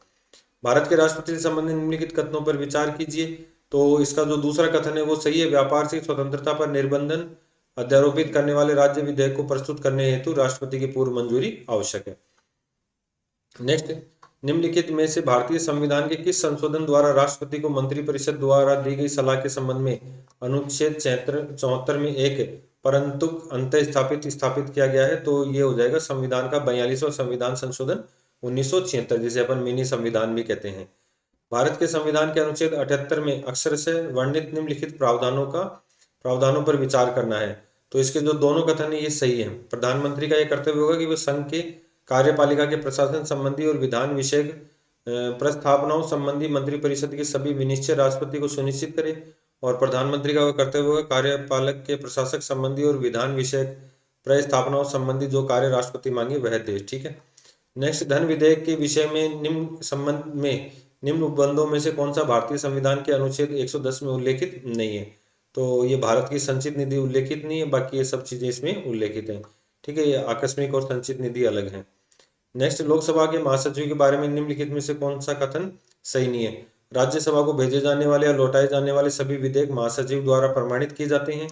भारत के राष्ट्रपति से संबंधित निम्नलिखित कथनों पर विचार कीजिए। तो इसका जो दूसरा कथन है वो सही है। व्यापार से स्वतंत्रता पर निर्बंधन अध्यारोपित करने वाले राज्य विधेयक को प्रस्तुत करने हेतु राष्ट्रपति की पूर्व मंजूरी आवश्यक है। नेक्स्ट, निम्नलिखित में से भारतीय संविधान के किस संशोधन द्वारा राष्ट्रपति को मंत्रिपरिषद द्वारा दी गई सलाह के संबंध में अनुच्छेद 74 में एक परंतु अंत स्थापित किया गया है? तो ये हो जाएगा संविधान का 42वां संविधान संशोधन 1976, जिसे अपन मिनी संविधान भी कहते हैं। भारत के संविधान के अनुच्छेद 78 में अक्षर से वर्णित निम्नलिखित प्रावधानों पर विचार करना है। तो इसके जो दोनों कथन है ये सही है। प्रधानमंत्री का यह कर्तव्य होगा कि वह संघ के कार्यपालिका के प्रशासन संबंधी और विधान विषयक प्रस्तावनाओं संबंधी मंत्रिपरिषद के सभी विनिश्चय राष्ट्रपति को सुनिश्चित करे। और प्रधानमंत्री का वह कर्तव्य होगा कार्यपालक के प्रशासक संबंधी और विधान विषयक प्रस्तावनाओं संबंधी जो कार्य राष्ट्रपति मांगे वह दे, ठीक है। नेक्स्ट, धन विधेयक के विषय में निम्न संबंध में निम्न उपबंधों में से कौन सा भारतीय संविधान के अनुच्छेद 110 में उल्लेखित नहीं है? तो ये भारत की संचित निधि उल्लेखित नहीं है, बाकी ये सब चीजें इसमें उल्लेखित हैं, ठीक है। ये आकस्मिक और संचित निधि अलग है। नेक्स्ट, लोकसभा के महासचिव के बारे में निम्नलिखित में से कौन सा कथन सही नहीं है? राज्यसभा को भेजे जाने वाले या लौटाए जाने वाले सभी विधेयक महासचिव द्वारा प्रमाणित किए जाते हैं।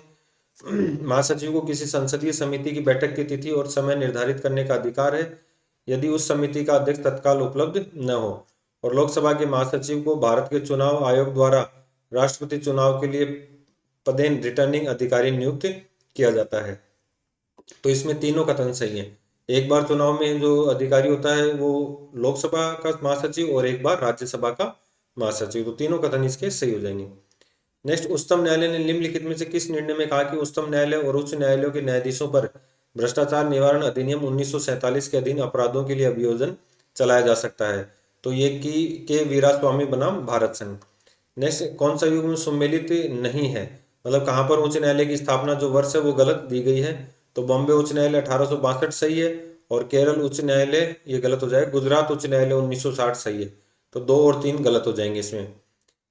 महासचिव को किसी संसदीय समिति की बैठक की तिथि और समय निर्धारित करने का अधिकार है यदि उस समिति का अध्यक्ष तत्काल उपलब्ध न हो। और लोकसभा के महासचिव को भारत के चुनाव आयोग द्वारा राष्ट्रपति चुनाव के लिए पदेन रिटर्निंग अधिकारी नियुक्त किया जाता है। तो इसमें तीनों कथन सही है। एक बार चुनाव में जो अधिकारी होता है वो लोकसभा का महासचिव और एक बार राज्यसभा का महासचिव, तो तीनों कथन इसके सही हो जाएंगे। नेक्स्ट, उच्चतम न्यायालय ने निम्नलिखित में से किस निर्णय में कहा कि उच्चतम न्यायालय और उच्च न्यायालयों के न्यायाधीशों पर भ्रष्टाचार निवारण अधिनियम 1947 के अधीन अपराधों के लिए अभियोजन चलाया जा सकता है? तो ये की के वीरास्वामी बनाम भारत संघ। नेक्स्ट, कौन सा युग में सम्मिलित नहीं है? मतलब कहाँ पर उच्च न्यायालय की स्थापना जो वर्ष है वो गलत दी गई है। तो बॉम्बे उच्च न्यायालय 1862 सही है, और केरल उच्च न्यायालय ये गलत हो जाएगा। गुजरात उच्च न्यायालय 1960 सही है। तो 2 और 3 गलत हो जाएंगे इसमें।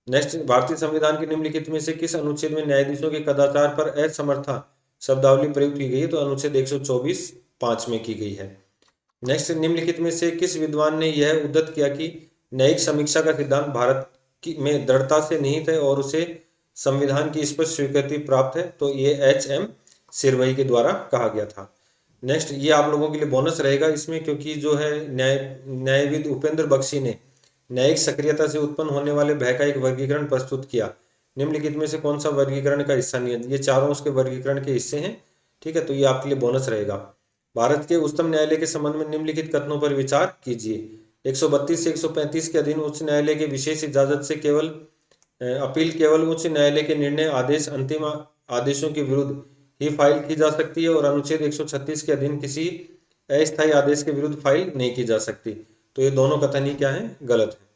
नेक्स्ट, भारतीय संविधान के निम्नलिखित में से किस अनुच्छेद में न्यायाधीशों के कदाचार पर असमर्था शब्दावली प्रयुक्त की गई है? तो अनुच्छेद 124(5) में की गई है। नेक्स्ट, निम्नलिखित में से किस विद्वान ने यह उद्धृत किया कि न्यायिक समीक्षा का सिद्धांत भारत में दृढ़ता से निहित है और उसे संविधान की स्पष्ट स्वीकृति प्राप्त है? तो ये H.M. सिरवई के द्वारा कहा गया था। नेक्स्ट, ये आप लोगों के लिए बोनस रहेगा इसमें, क्योंकि जो है न्यायविद उपेंद्र बख्शी ने न्यायिक सक्रियता से उत्पन्न होने वाले भय का एक वर्गीकरण प्रस्तुत किया। निम्नलिखित में से कौन सा वर्गीकरण का हिस्सा नहीं है? ये चारों उसके वर्गीकरण के हिस्से हैं, ठीक है। तो ये आपके लिए बोनस रहेगा। भारत के उच्चतम न्यायालय के संबंध में निम्नलिखित कथनों पर विचार कीजिए। 132 से 135 के अधीन उच्च न्यायालय के विशेष इजाजत से केवल अपील केवल उच्च न्यायालय के निर्णय आदेश अंतिम आदेशों के विरुद्ध ही फाइल की जा सकती है, और अनुच्छेद 136 के अधीन किसी अस्थायी आदेश के विरुद्ध फाइल नहीं की जा सकती। तो ये दोनों कथन ही क्या है? गलत है।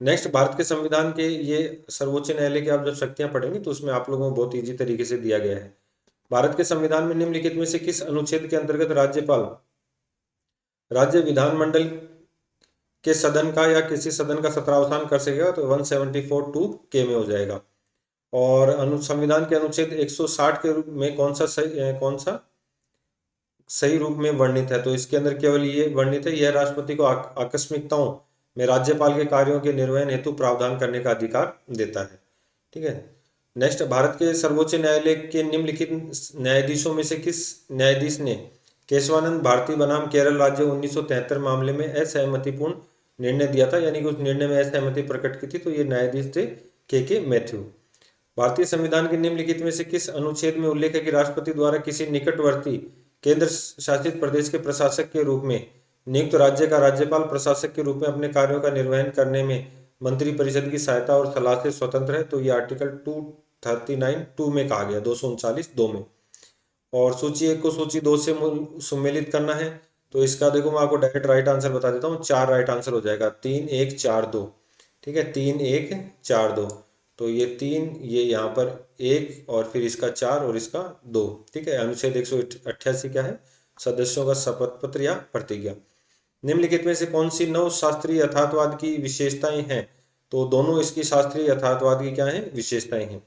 नेक्स्ट, भारत के संविधान के ये सर्वोच्च न्यायालय की आप जब शक्तियां पढ़ेंगे तो उसमें आप लोगों को बहुत ईजी तरीके से दिया गया है। भारत के संविधान में निम्नलिखित में से किस अनुच्छेद के अंतर्गत राज्यपाल राज्य विधानमंडल के सदन का या किसी सदन का सत्रावसान कर सकेगा? तो 174(2) में हो जाएगा। और संविधान के अनुच्छेद 160 के रूप में कौन सा सही रूप में वर्णित है? तो इसके अंदर केवल ये वर्णित है, यह राष्ट्रपति को आकस्मिकताओं में राज्यपाल के कार्यों के निर्वहन हेतु प्रावधान करने का अधिकार देता है, ठीक है। नेक्स्ट, भारत के सर्वोच्च न्यायालय के निम्नलिखित न्यायाधीशों में से किस न्यायाधीश ने केशवानंद भारती बनाम केरल राज्य 1973 मामले में असहमतिपूर्ण निर्णय दिया था, यानी कि उस निर्णय में असहमति प्रकट की थी? तो ये न्यायाधीश थे के मैथ्यू। भारतीय संविधान के निम्नलिखित में से किस अनुच्छेद में उल्लेख है कि राष्ट्रपति द्वारा किसी निकटवर्ती केंद्र शासित प्रदेश के प्रशासक के रूप में नियुक्त राज्य का राज्यपाल प्रशासक के रूप में अपने कार्यों का निर्वहन करने में मंत्रिपरिषद की सहायता और सलाह से स्वतंत्र है? तो ये आर्टिकल 239 2 में कहा गया, 239 2 में। और सूची 1 को सूची 2 से सम्मिलित करना है, तो इसका देखो मैं आपको डायरेक्ट राइट आंसर बता देता हूँ। 4 राइट आंसर हो जाएगा, 3 1 4 2। ठीक है, 3 1 4 2। तो ये 3, ये यहाँ पर 1 और फिर इसका 4 और इसका 2। ठीक है, अनुच्छेद 188 क्या है? सदस्यों का शपथ पत्र या प्रतिज्ञा। निम्नलिखित में से कौन सी नव शास्त्रीय यथार्थवाद की विशेषताएं हैं? तो दोनों इसकी शास्त्रीय यथार्थवाद की क्या है? विशेषताएं हैं।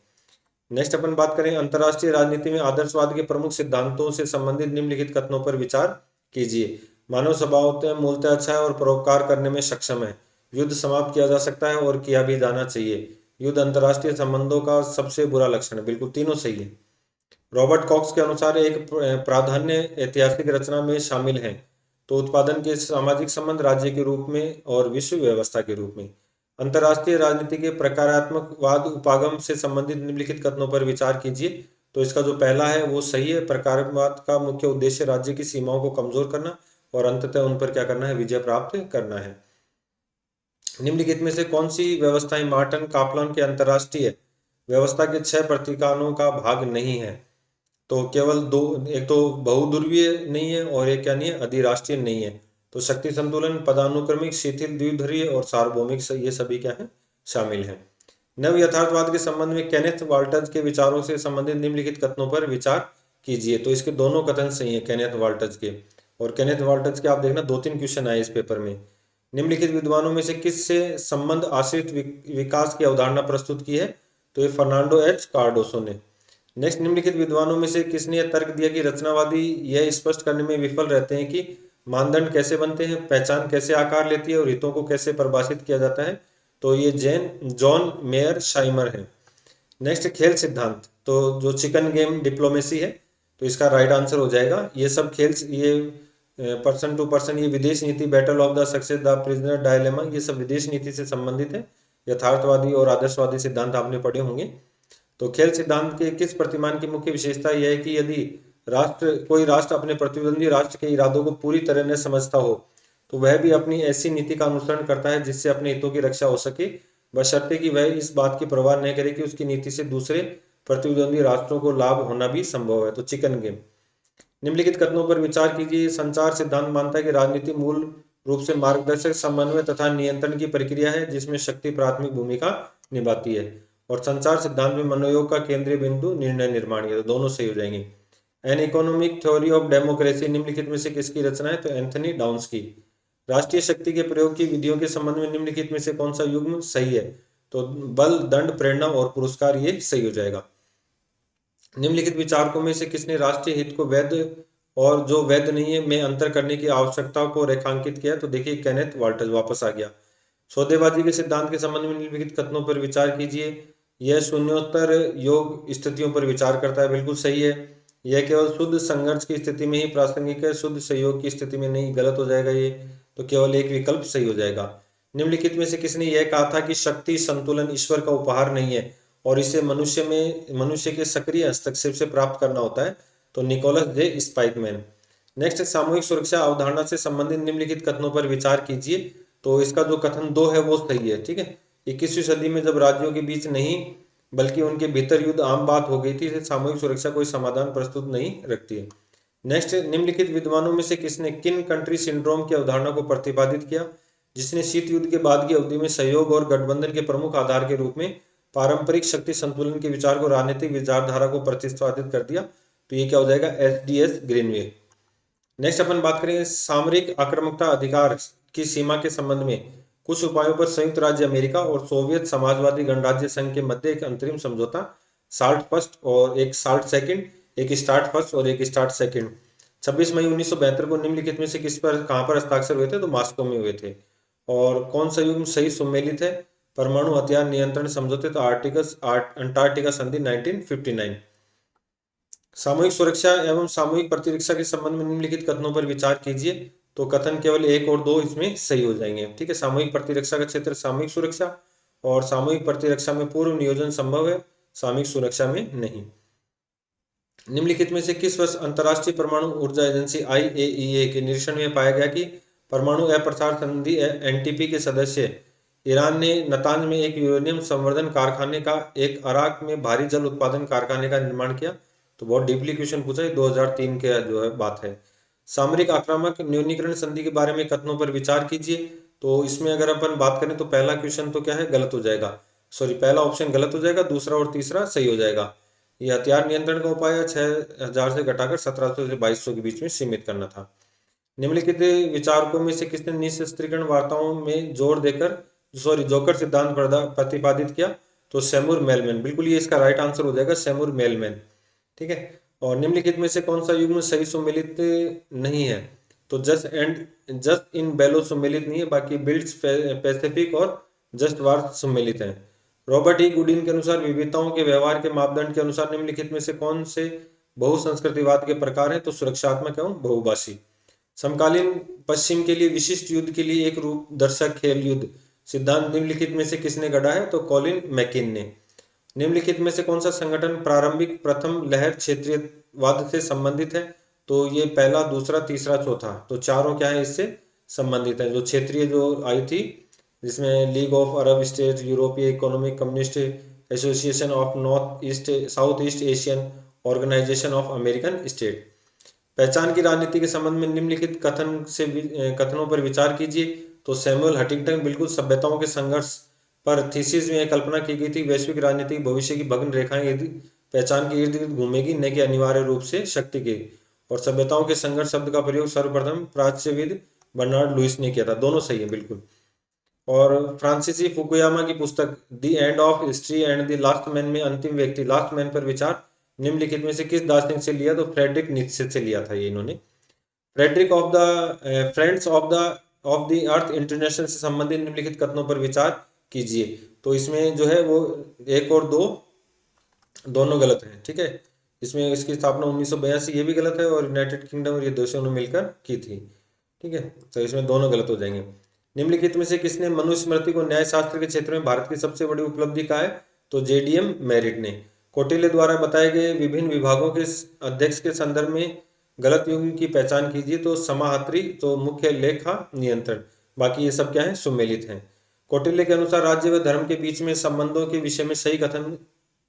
नेक्स्ट अपन बात करें, अंतर्राष्ट्रीय राजनीति में आदर्शवाद के प्रमुख सिद्धांतों से संबंधित निम्नलिखित कथनों पर विचार कीजिए। मानव स्वभावतः मूलतः अच्छा है और परोपकार करने में सक्षम है। युद्ध समाप्त किया जा सकता है और किया भी जाना चाहिए। युद्ध अंतर्राष्ट्रीय संबंधों का सबसे बुरा लक्षण है। बिल्कुल तीनों सही है। रॉबर्ट कॉक्स के अनुसार एक प्राधान्य ऐतिहासिक रचना में शामिल है, तो उत्पादन के सामाजिक संबंध राज्य के रूप में और विश्व व्यवस्था के रूप में। अंतर्राष्ट्रीय राजनीति के प्रकारात्मकवाद उपागम से संबंधित निम्नलिखित कथनों पर विचार कीजिए। तो इसका जो पहला है वो सही है। प्रकारात्मकवाद का मुख्य उद्देश्य राज्य की सीमाओं को कमजोर करना और अंततः उन पर क्या करना है? विजय प्राप्त करना है। निम्नलिखित में से कौन सी व्यवस्थाएं मार्टन कापलान के अंतर्राष्ट्रीय व्यवस्था के 6 प्रतिकानों का भाग नहीं है? तो केवल दो, एक तो बहुध्रुवीय नहीं है और एक क्या नहीं है? अधिराष्ट्रीय नहीं है। तो शक्ति संतुलन, पदानुक्रमिक, शिथिल द्विध्रुवीय और सार्वभौमिक, ये सभी क्या है? शामिल हैं। नव यथार्थवाद के संबंध में केनेथ वाल्टज के विचारों से संबंधित निम्नलिखित कथनों पर विचार कीजिए। तो इसके दोनों कथन सही है केनेथ वाल्टज के। और केनेथ वाल्टज के आप देखना 2-3 क्वेश्चन आए इस पेपर में। निम्नलिखित विद्वानों में से किससे संबंध आश्रित विकास की अवधारणा प्रस्तुत की है? तो ये फर्नांडो एच कार्डोसो ने। नेक्स्ट, निम्नलिखित विद्वानों में से किसने यह तर्क दिया कि रचनावादी यह स्पष्ट करने में विफल रहते हैं कि मानदंड कैसे बनते हैं, पहचान कैसे आकार लेती है और हितों को कैसे परिभाषित किया जाता है? तो ये जॉन मेयर शाइमर है। नेक्स्ट, खेल सिद्धांत, तो जो चिकन गेम डिप्लोमेसी है, तो इसका राइट आंसर हो जाएगा। ये सब खेल, ये पर्सन टू पर्सन, ये विदेश नीति, battle of the success, the prisoner dilemma, ये सब विदेश नीति से संबंधित है। यथार्थवादी और आदर्शवादी सिद्धांत आपने पढ़े होंगे। तो खेल सिद्धांत के किस प्रतिमान की मुख्य विशेषता यह है कि यदि कोई राष्ट्र अपने प्रतिद्वंदी राष्ट्र के इरादों को पूरी तरह न समझता हो, तो वह भी अपनी ऐसी नीति का अनुसरण करता है जिससे अपने हितों की रक्षा हो सके, बशर्ते कि वह इस बात की परवाह न करे कि उसकी नीति से दूसरे प्रतिद्वंदी राष्ट्रों को लाभ होना भी संभव है। तो चिकन गेम। निम्नलिखित कथनों पर विचार कीजिए। संचार सिद्धांत मानता है कि राजनीति मूल रूप से मार्गदर्शक, समन्वय तथा नियंत्रण की प्रक्रिया है जिसमें शक्ति प्राथमिक भूमिका निभाती है। और संचार सिद्धांत में मनोयोग का केंद्रीय बिंदु निर्णय निर्माण है। तो दोनों सही हो जाएंगे। An economic theory of democracy निम्नलिखित में से किसकी रचना है? तो एंथनी डाउन्स की। राष्ट्रीय शक्ति के प्रयोग की विधियों के संबंध में निम्नलिखित में से कौन सा युग्म सही है? तो बल, दंड, प्रेरणा और पुरस्कार, ये सही हो जाएगा। निम्नलिखित विचारकों में से किसने राष्ट्रीय हित को वैध और जो वैध नहीं है में अंतर करने की आवश्यकता को रेखांकित किया? तो देखिए केनेथ वाल्टज वापस आ गया। सौदेबाजी के सिद्धांत के संबंध में निम्नलिखित कथनों पर विचार कीजिए। यह शून्योत्तर योग स्थितियों पर विचार करता है। बिल्कुल सही है। यह केवल शुद्ध संघर्ष की स्थिति में ही प्रासंगिक है, शुद्ध सहयोग की स्थिति में नहीं। गलत हो जाएगा ये। तो केवल एक विकल्प सही हो जाएगा। निम्नलिखित में से किसने यह कहा था कि शक्ति संतुलन ईश्वर का उपहार नहीं है और इसे मनुष्य के सक्रिय हस्तक्षेप से प्राप्त करना होता है? तो निकोलस जे स्पाइकमैन। नेक्स्ट, सामूहिक सुरक्षा अवधारणा से संबंधित निम्नलिखित कथनों पर विचार कीजिए। तो इसका जो कथन 2 है वो सही है। ठीक है, 21वीं सदी में जब राज्यों के बीच नहीं बल्कि उनके भीतर युद्ध आम बात हो गई थी, सामूहिक सुरक्षा कोई समाधान प्रस्तुत नहीं रखती है। नेक्स्ट, निम्नलिखित विद्वानों में से किसने किन कंट्री सिंड्रोम की अवधारणा को प्रतिपादित किया, जिसने शीत युद्ध के बाद की अवधि में सहयोग और गठबंधन के प्रमुख आधार के रूप में पारंपरिक शक्ति संतुलन के विचार को राजनीतिक विचारधारा को प्रतिपादित कर दिया? तो ये क्या हो जाएगा? SDS Greenway. नेक्स्ट अपन बात करें सामरिक आक्रामकता अधिकार की सीमा के संबंध में कुछ उपायों पर संयुक्त राज्य अमेरिका और सोवियत समाजवादी गणराज्य संघ के मध्य एक अंतरिम समझौता साल्ट फर्स्ट और एक साल्ट सेकंड, एक स्टार्ट फर्स्ट और एक स्टार्ट सेकंड, 26 मई 1972 को निम्नलिखित में से किस पर कहां पर हस्ताक्षर हुए थे? तो मॉस्को में हुए थे। और कौन सा युग्म सही सम्मिलित है? परमाणु हथियार नियंत्रण समझौते, तो अंटार्कटिका संधि 1959। सामूहिक सुरक्षा एवं सामूहिक प्रतिरक्षा के संबंध में निम्नलिखित कथनों पर विचार कीजिए। तो कथन केवल 1 और 2 इसमें सही हो जाएंगे। ठीक है, सामूहिक प्रतिरक्षा का क्षेत्र सामूहिक सुरक्षा और सामूहिक प्रतिरक्षा में पूर्व नियोजन संभव है, सामूहिक सुरक्षा में नहीं। निम्नलिखित में से किस वर्ष अंतर्राष्ट्रीय परमाणु ऊर्जा एजेंसी IAEA के निरीक्षण में पाया गया कि परमाणु अप्रसार संधि NTP के सदस्य ईरान ने नतांज में एक यूरेनियम संवर्धन कारखाने का, एक अराक में भारी जल उत्पादन कारखाने का निर्माण किया। तो बहुत डीपली क्वेश्चन पूछा है, 2003 के जो है बात है। सामरिक आक्रामक न्यूनीकरण संधि के बारे में कथनों पर विचार कीजिए। तो इसमें अगर अपन बात करें तो पहला क्वेश्चन तो क्या है, गलत हो जाएगा, सॉरी पहला ऑप्शन गलत हो जाएगा, दूसरा और तीसरा सही हो जाएगा। ये हथियार नियंत्रण का उपाय 6000 से घटाकर 1700 से 2200 के बीच में सीमित करना था। निम्नलिखित विचारकों में से किसने निःशस्त्रीकरण वार्ताओं में जोर देकर, सॉरी जोकर सिद्धांत प्रतिपादित किया? तो सेमुर मेलमैन, बिल्कुल ये इसका राइट आंसर हो जाएगा, सेमुर मेलमैन। ठीक है। और निम्नलिखित में से कौन सा युग्म सही सुमेलित नहीं है? तो जस्ट इन बेलो सुमेलित नहीं है, बाकी बिल्ड्स पैसिफिक और जस्ट वार सुमेलित है। रॉबर्ट ई गुडिन के अनुसार विविधताओं के व्यवहार के मापदंड के अनुसार निम्नलिखित में से कौन से बहुसंस्कृतिवाद के प्रकार हैं? तो सुरक्षात्मक एवं बहुभाषी। समकालीन पश्चिम के लिए विशिष्ट युद्ध के लिए एक रूप दर्शक खेल युद्ध सिद्धांत निम्नलिखित में से किसने गढ़ा है? तो कॉलिन मैकिन ने। निम्नलिखित में से कौन सा संगठन प्रारंभिक प्रथम लहर क्षेत्रीयवाद से संबंधित है? तो ये पहला, दूसरा, तीसरा, चौथा, तो चारों क्या है इससे संबंधित है। जो क्षेत्रीय जो आई थी, जिसमें लीग ऑफ अरब स्टेट, यूरोपीय Economic Communist Association of North East, South East Asian Organization of American State. पहचान की राजनीति के संबंध में निम्नलिखित कथनों पर विचार कीजिए। तो सैमुअल हंटिंगटन, बिल्कुल सभ्यताओं के संघर्ष पर थीसिस में कल्पना की गई थी, वैश्विक राजनीतिक भविष्य की भग्न रेखाएं यदि पहचान के इर्द गिर्द घूमेगी, न कि अनिवार्य रूप से शक्ति के। और सभ्यताओं के संघर्ष शब्द का प्रयोग सर्वप्रथम प्राच्यविद बर्नार्ड लुइस ने किया था। दोनों सही है बिल्कुल। और फ्रांसीसी फुकुयामा की पुस्तक the end of history and the last man में अंतिम व्यक्ति, लास्ट मैन पर विचार निम्नलिखित में से किस दार्शनिक से लिया? तो फ्रेडरिक नीत्शे से लिया था ये इन्होंने। Frederick of the Friends of the Earth International से संबंधित निम्नलिखित कथनों पर विचार कीजिए। तो इसमें जो है वो एक और दो दोनों गलत हैं। ठीक है। इसमें इसकी स्थापना 1982, ये भी गलत है, और यूनाइटेड किंगडम और ये दोनों ने मिलकर की थी। ठीक है। तो इसमें दोनों गलत हो जाएंगे। निम्नलिखित में से किसने मनुस्मृति को न्याय शास्त्र के क्षेत्र में भारत की सबसे बड़ी उपलब्धि कहा है? तो जेडीएम मेरिट ने। कौटिल्य द्वारा बताए गए विभिन्न विभागों के अध्यक्ष के संदर्भ में गलत युग्म की पहचान कीजिए। तो समाहर्त्री, तो मुख्य लेखा नियंत्रण, बाकी ये सब क्या है, सुमेलित हैं। कौटिल्य के अनुसार राज्य व धर्म के बीच में संबंधों के विषय में सही कथन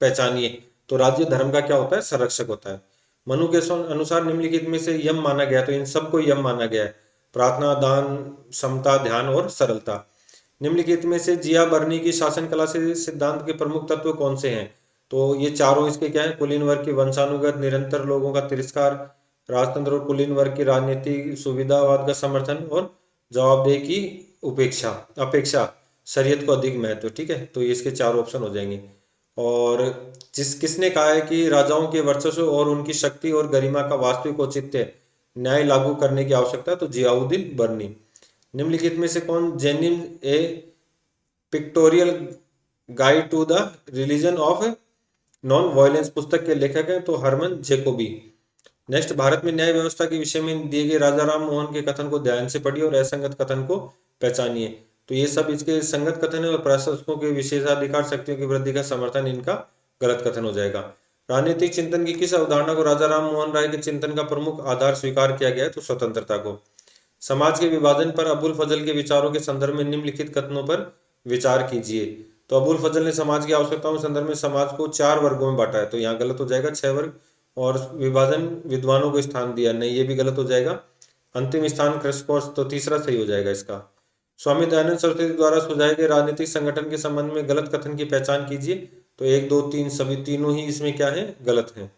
पहचानिए। तो राज्य धर्म का क्या होता है? संरक्षक होता है। मनु के अनुसार निम्नलिखित में से यम माना गया, तो इन सबको यम माना गया है, प्रार्थना, दान, समता, ध्यान और सरलता। निम्नलिखित में से जिया बर्नी की शासन कला से सिद्धांत के प्रमुख तत्व कौन से हैं? तो ये चारों इसके क्या है? कुलीन वर्ग की वंशानुगत निरंतर लोगों का तिरस्कार, राजतंत्र और कुलीन वर्ग की राजनीति, सुविधावाद का समर्थन और जवाबदेही की अपेक्षा शरीयत को अधिक महत्व। ठीक है। तो ये इसके चार ऑप्शन हो जाएंगे। और किसने कहा है कि राजाओं के वर्चस्व और उनकी शक्ति और गरिमा का वास्तविक औचित्य न्याय लागू करने की आवश्यकता है? तो जियाउद्दीन बर्नी। निम्नलिखित में से कौन Jainism a pictorial guide to the religion of non violence पुस्तक के लेखक हैं? तो हरमन जेकोबी। नेक्स्ट, भारत में न्याय व्यवस्था के विषय में दिए गए राजा राम मोहन के कथन को ध्यान से पढ़िए और असंगत कथन को पहचानिए। तो ये सब इसके संगत कथन है, और प्रशासकों के विशेषाधिकार शक्तियों की वृद्धि का समर्थन इनका गलत कथन हो जाएगा। राजनीतिक चिंतन की किस अवधारणा को राजा राम मोहन राय के चिंतन का प्रमुख आधार स्वीकार किया गया है? तो स्वतंत्रता को। समाज के विभाजन पर अबुल फजल के विचारों के संदर्भ में निम्नलिखित कथनों पर विचार कीजिए। तो अबुल फजल ने समाज की आवश्यकताओं के संदर्भ में समाज को 4 वर्गों में बांटा है। तो यहाँ गलत हो जाएगा, 6 वर्ग। और विभाजन विद्वानों को स्थान दिया, नहीं, ये भी गलत हो जाएगा। अंतिम स्थान क्रिस्कोर्स, तो तीसरा सही हो जाएगा इसका। स्वामी दयानंद सरस्वती द्वारा सुझाए गए राजनीतिक संगठन के संबंध में गलत कथन की पहचान कीजिए। तो 1, 2, 3 सभी तीनों ही इसमें क्या है? गलत हैं।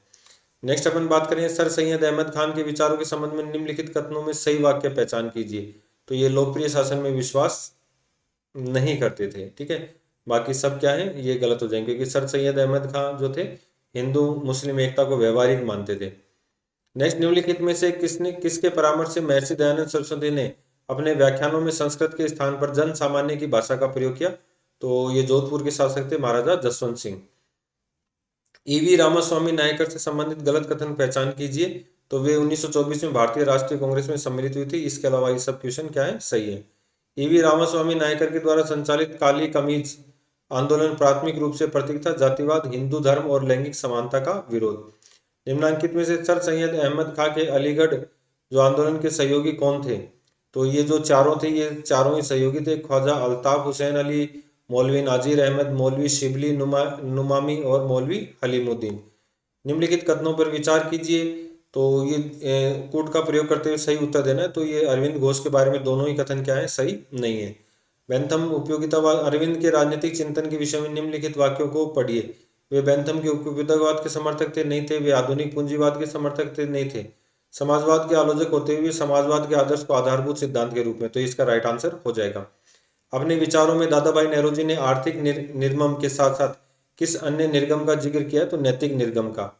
नेक्स्ट अपन बात करें सर सैयद अहमद खान के विचारों के संबंध में निम्नलिखित कथनों में सही वाक्य पहचान कीजिए। तो ये लोकप्रिय शासन में विश्वास नहीं करते थे। ठीक है। बाकी सब क्या है? ये गलत हो जाएंगे, क्योंकि सर सैयद अहमद खान जो थे हिंदू मुस्लिम एकता को व्यवहारिक मानते थे। नेक्स्ट, निम्नलिखित में से किसके परामर्श से महर्षि दयानंद सरस्वती ने अपने व्याख्यानों में संस्कृत के स्थान पर जन सामान्य की भाषा का प्रयोग किया? तो ये जोधपुर के शासक थे महाराजा जसवंत सिंह। ईवी रामास्वामी नायकर से संबंधित गलत कथन पहचान कीजिए। तो वे 1924 में भारतीय राष्ट्रीय कांग्रेस में सम्मिलित हुई थी। इसके अलावा ये सब क्वेश्चन क्या है? सही है। ईवी रामास्वामी नायकर के द्वारा संचालित काली कमीज आंदोलन प्राथमिक रूप से प्रतीक था जातिवाद, हिंदू धर्म और लैंगिक समानता का विरोध। निम्नांकित में से सर सैयद अहमद खां के अलीगढ़ जो आंदोलन के सहयोगी कौन थे? तो ये जो चारों थे ये चारों ही सहयोगी थे, ख्वाजा अल्ताफ हुसैन अली, मौलवी नाजिर अहमद, मौलवी शिबली नुमामी और मौलवी हलीमुद्दीन। निम्नलिखित कथनों पर विचार कीजिए। तो ये कूट का प्रयोग करते हुए सही उत्तर देना है। तो ये अरविंद घोष के बारे में दोनों ही कथन क्या है, सही नहीं है। बेंथम उपयोगितावाद, अरविंद के राजनीतिक चिंतन के विषय में निम्नलिखित वाक्यों को पढ़िए। वे बेंथम के उपयोगितावाद के समर्थक थे, नहीं थे। वे आधुनिक पूंजीवाद के समर्थक थे, नहीं थे। समाजवाद के आलोचक होते हुए समाजवाद के आदर्श को आधारभूत सिद्धांत के रूप में, तो इसका राइट आंसर हो जाएगा। अपने विचारों में दादा भाई नेहरू जी ने आर्थिक निर्मम के साथ साथ किस अन्य निर्गम का जिक्र किया है, तो नैतिक निर्गम का।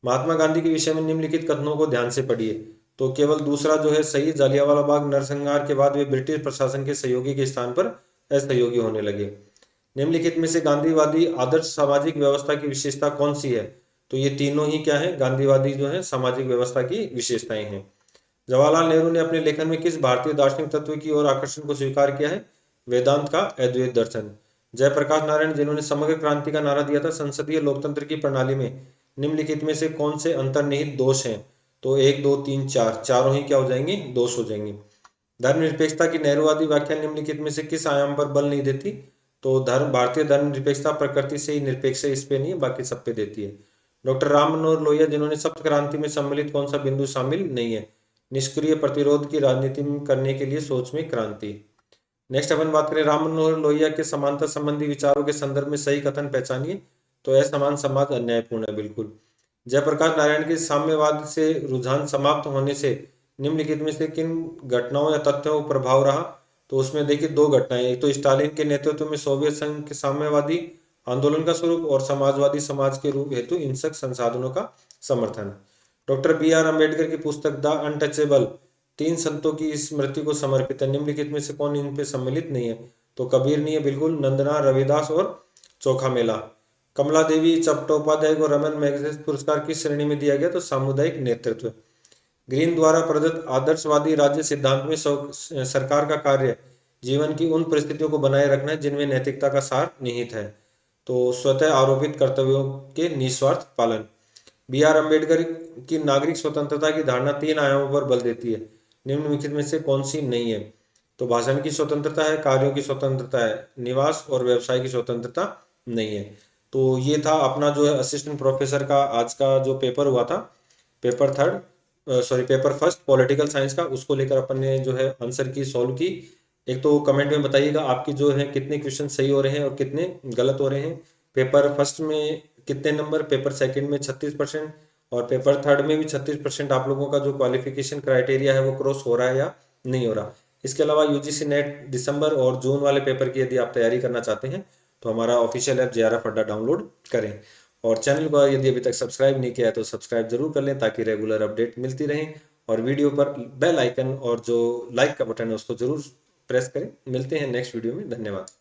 महात्मा गांधी के विषय में निम्नलिखित कथनों को ध्यान से पढ़िए। तो केवल दूसरा जो है सही, जालियांवाला बाग नरसंहार के बाद वे ब्रिटिश प्रशासन के सहयोगी के स्थान पर असहयोगी होने लगे। निम्नलिखित में से गांधीवादी आदर्श सामाजिक व्यवस्था की विशेषता कौन सी है, तो ये तीनों ही क्या है, गांधीवादी जो है सामाजिक व्यवस्था की विशेषताएं हैं। जवाहरलाल नेहरू ने अपने लेखन में किस भारतीय दार्शनिक तत्व की ओर आकर्षण को स्वीकार किया है, वेदांत का अद्वैत दर्शन। जयप्रकाश नारायण जिन्होंने समग्र क्रांति का नारा दिया था, संसदीय लोकतंत्र की प्रणाली में निम्नलिखित में से कौन से अंतर्निहित दोष हैं, तो 1 2 3 4 चारों ही क्या हो जाएंगे, दोष हो जाएंगे। धर्मनिरपेक्षता की नेहरूवादी व्याख्या निम्नलिखित में से किस आयाम पर बल नहीं देती, तो भारतीय धर्मनिरपेक्षता प्रकृति से ही निरपेक्ष है, इस पे नहीं है, बाकी सब पे देती है। डॉक्टर राम मनोहर लोहिया जिन्होंने सप्त क्रांति में सम्मिलित कौन सा बिंदु शामिल नहीं है, निष्क्रिय प्रतिरोध की राजनीति करने के लिए सोच में क्रांति। नेक्स्ट अपन बात करें राम मनोहर लोहिया के समानता संबंधी विचारों के संदर्भ में सही कथन पहचानिए। तो असमान समाज अन्यायपूर्ण है, बिल्कुल। जयप्रकाश नारायण के साम्यवाद से रुझान समाप्त होने से निम्नलिखित में से किन घटनाओं या तथ्यों का प्रभाव रहा, तो उसमें देखिए दो घटनाएं, एक तो स्टालिन के नेतृत्व में सोवियत संघ के साम्यवादी आंदोलन का स्वरूप और समाजवादी समाज के रूप हेतु हिंसक संसाधनों का समर्थन। डॉक्टर बी आर अम्बेडकर की पुस्तक द अनटचेबल तीन संतों की स्मृति को समर्पित है, निम्नलिखित में से कौन इन पे सम्मिलित नहीं है, तो कबीर नहीं है, बिल्कुल। नंदना, रविदास और चोखा मेला। कमला देवी चट्टोपाध्याय को रमन मैगसेसे पुरस्कार किस श्रेणी में दिया गया, तो सामुदायिक नेतृत्व। ग्रीन द्वारा प्रदत्त आदर्शवादी राज्य सिद्धांत में सरकार का कार्य जीवन की उन परिस्थितियों को बनाए रखना है जिनमें नैतिकता का सार निहित है, तो स्वतः आरोपित कर्तव्यों के निस्वार्थ पालन। बी आर अम्बेडकर की नागरिक स्वतंत्रता की धारणा 3 आयामों पर बल देती है, निम्नलिखित में से कौन सी नहीं है, तो भाषण की स्वतंत्रता है, कार्यों की स्वतंत्रता है, निवास और व्यवसाय की स्वतंत्रता नहीं है। तो ये था अपना जो है असिस्टेंट प्रोफेसर का आज का जो पेपर हुआ था, पेपर फर्स्ट पॉलिटिकल साइंस का, उसको लेकर अपन ने जो है आंसर की सॉल्व की। एक तो कमेंट में बताइएगा आपकी जो है कितने क्वेश्चन सही हो रहे हैं और कितने गलत हो रहे हैं। पेपर फर्स्ट में कितने नंबर, पेपर सेकंड में 36% और पेपर थर्ड में भी 36% आप लोगों का जो क्वालिफिकेशन क्राइटेरिया है वो क्रॉस हो रहा है या नहीं हो रहा। इसके अलावा यूजीसी नेट दिसंबर और जून वाले पेपर की यदि आप तैयारी करना चाहते हैं तो हमारा ऑफिशियल ऐप JRF अड्डा डाउनलोड करें। और चैनल को यदि अभी तक सब्सक्राइब नहीं किया है तो सब्सक्राइब जरूर कर लें ताकि रेगुलर अपडेट मिलती रहें। और वीडियो पर बेल आइकन और जो लाइक का बटन है उसको जरूर प्रेस करें। मिलते हैं नेक्स्ट वीडियो में, धन्यवाद।